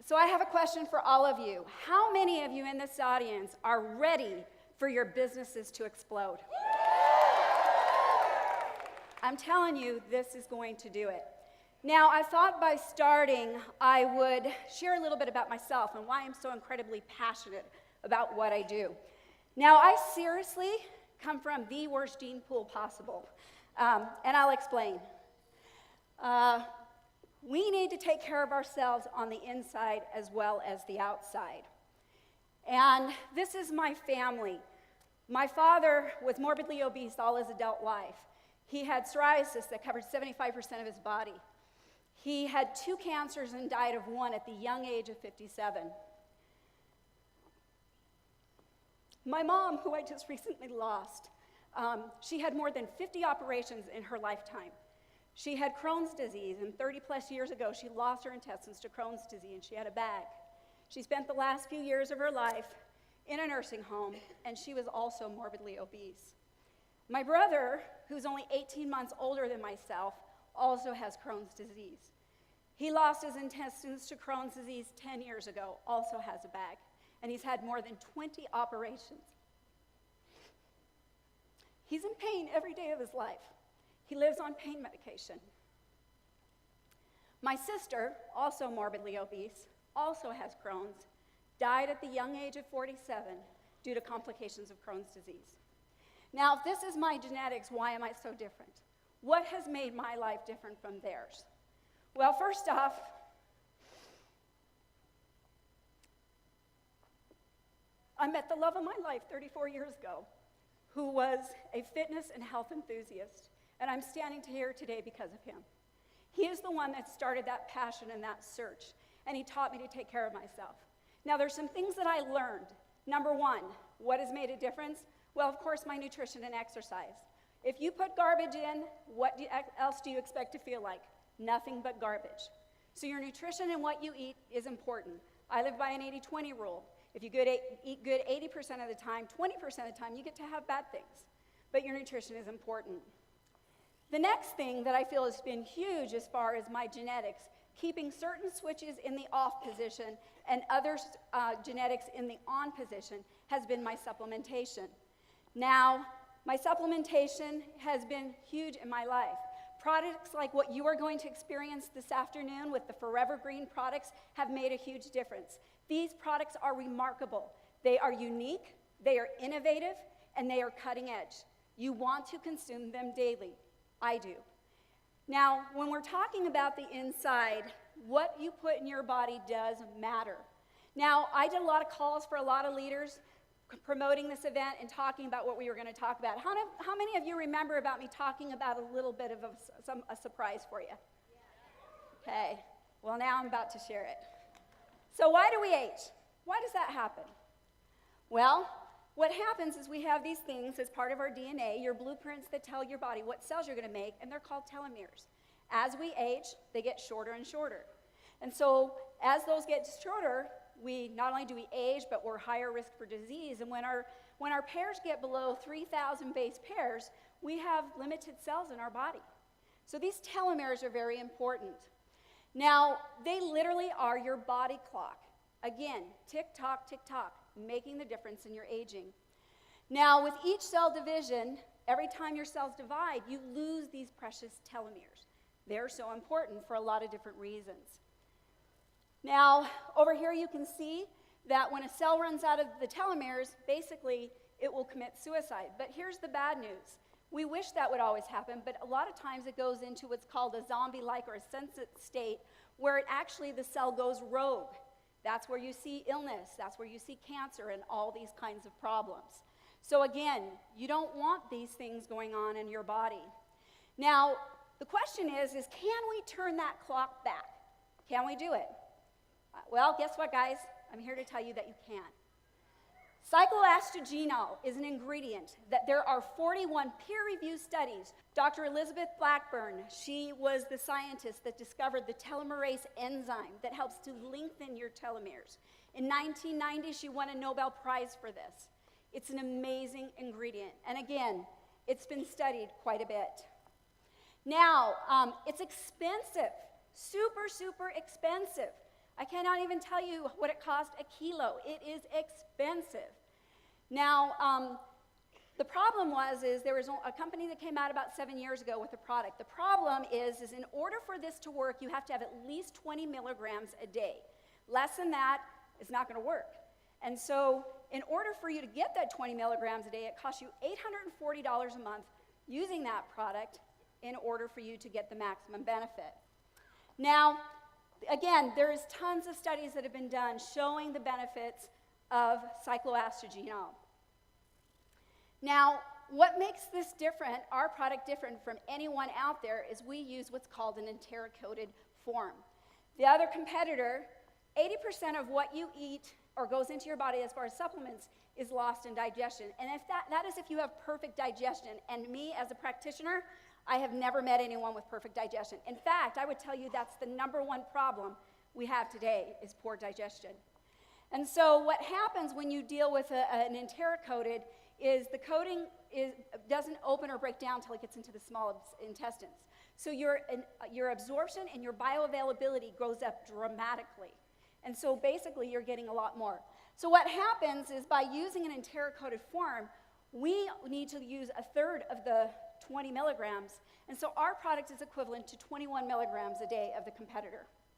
So I have a question for all of you. How many of you in this audience are ready for your businesses to explode? I'm telling you, this is going to do it. Now, I thought by starting, I would share a little bit about myself and why I'm so incredibly passionate about what I do. Now, I seriously come from the worst gene pool possible, and I'll explain. We need to take care of ourselves on the inside as well as the outside. And this is my family. My father was morbidly obese all his adult life. He had psoriasis that covered 75% of his body. He had 2 cancers and died of one at the young age of 57. My mom, who I just recently lost, she had more than 50 operations in her lifetime. She had Crohn's disease, and 30 plus years ago, she lost her intestines to Crohn's disease, and she had a bag. She spent the last few years of her life in a nursing home, and she was also morbidly obese. My brother, who's only 18 months older than myself, also has Crohn's disease. He lost his intestines to Crohn's disease 10 years ago, also has a bag, and he's had more than 20 operations. He's in pain every day of his life. He lives on pain medication. My sister, also morbidly obese, also has Crohn's, died at the young age of 47 due to complications of Crohn's disease. Now, if this is my genetics, why am I so different? What has made my life different from theirs? Well, first off, I met the love of my life 34 years ago, who was a fitness and health enthusiast. And I'm standing here today because of him. He is the one that started that passion and that search, and he taught me to take care of myself. Now, there's some things that I learned. Number one, what has made a difference? Well, of course, my nutrition and exercise. If you put garbage in, what else do you expect to feel like? Nothing but garbage. So your nutrition and what you eat is important. I live by an 80-20 rule. If you eat good 80% of the time, 20% of the time, you get to have bad things. But your nutrition is important. The next thing that I feel has been huge as far as my genetics, keeping certain switches in the off position and other genetics in the on position, has been my supplementation. Now, my supplementation has been huge in my life. Products like what you are going to experience this afternoon with the Forever Green products have made a huge difference. These products are remarkable. They are unique, they are innovative, and they are cutting edge. You want to consume them daily. I do. Now, when we're talking about the inside, what you put in your body does matter. Now, I did a lot of calls for a lot of leaders promoting this event and talking about what we were going to talk about. How many of you remember about me talking about a little bit of a surprise for you? Okay. Well, now I'm about to share it. So why do we age? Why does that happen? Well, what happens is we have these things as part of our DNA, your blueprints that tell your body what cells you're going to make, and they're called telomeres. As we age, they get shorter and shorter. And so as those get shorter, we not only do we age, but we're higher risk for disease. And when our pairs get below 3,000 base pairs, we have limited cells in our body. So these telomeres are very important. Now, they literally are your body clock. Again, tick-tock, tick-tock, making the difference in your aging. Now, with each cell division, every time your cells divide, you lose these precious telomeres. They're so important for a lot of different reasons. Now, over here you can see that when a cell runs out of the telomeres, basically it will commit suicide. But here's the bad news. We wish that would always happen, but a lot of times it goes into what's called a zombie-like or a sunset state, where the cell goes rogue. That's where you see illness, that's where you see cancer and all these kinds of problems. So again, you don't want these things going on in your body. Now, the question is can we turn that clock back? Can we do it? Well, guess what, guys? I'm here to tell you that you can. Cycloastragenol is an ingredient that there are 41 peer-reviewed studies. Dr. Elizabeth Blackburn, she was the scientist that discovered the telomerase enzyme that helps to lengthen your telomeres. In 1990, she won a Nobel Prize for this. It's an amazing ingredient. And again, it's been studied quite a bit. Now, it's expensive, super, super expensive. I cannot even tell you what it cost a kilo. It is expensive. Now, the problem is there was a company that came out about 7 years ago with a product. The problem is in order for this to work, you have to have at least 20 milligrams a day. Less than that, it's not going to work. And so in order for you to get that 20 milligrams a day, it costs you $840 a month using that product in order for you to get the maximum benefit. Now, again, there's tons of studies that have been done showing the benefits of cycloestrogenol. Now, what makes this different, our product different from anyone out there, is we use what's called an enteric-coated form. The other competitor, 80% of what you eat or goes into your body as far as supplements is lost in digestion. And if that is if you have perfect digestion. And me, as a practitioner, I have never met anyone with perfect digestion. In fact, I would tell you that's the #1 problem we have today is poor digestion. And so what happens when you deal with an enteric-coated is the coating doesn't open or break down until it gets into the small intestines. So your absorption and your bioavailability goes up dramatically. And so basically you're getting a lot more. So what happens is by using an enteric-coated form, we need to use 1/3 of the 20 milligrams. And so our product is equivalent to 21 milligrams a day of the competitor.